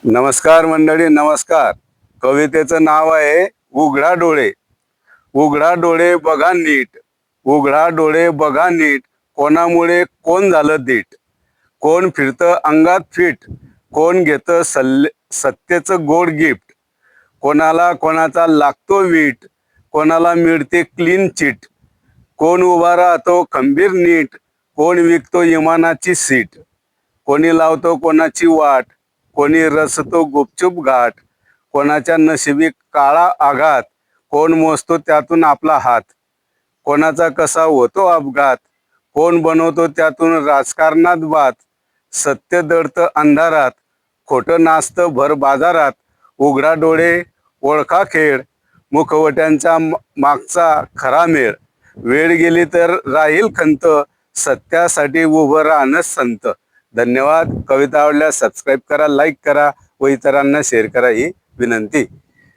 नमस्कार मंडळी, नमस्कार. कवितेचं नाव आहे उघडा डोळे. उघडा डोळे बघा नीट, उघडा डोळे बघा नीट, कोणामुळे कोण झालं धीट. कोण फिरतं अंगात फिट, कोण घेतं सत्तेचं गोड गिफ्ट. कोणाला कोणाचा लागतो वीट, कोणाला मिळते क्लीन चिट. कोण उभा राहतो खंबीर नीट, कोण विकतो इमानाची सीट. कोणी लावतो कोणाची वाट, कोणी रचतो गुपचूप घाट. कोणाच्या नशिबी काळा आघात, कोण मोजतो त्यातून आपला हात. कोणाचा कसा होतो अपघात, कोण बनवतो त्यातून राजकारणात बात. सत्य दडतं अंधारात, खोटं नाचतं भर बाजारात. उघडा डोळे ओळखा खेळ, मुखवट्यांचा मागचा खरा मेळ. वेळ गेली तर राहील खंत, सत्यासाठी उभं राहणं संत. धन्यवाद. कविता आवडल्यास सबस्क्राईब करा, लाईक करा व इतरांना शेअर करा ही विनंती.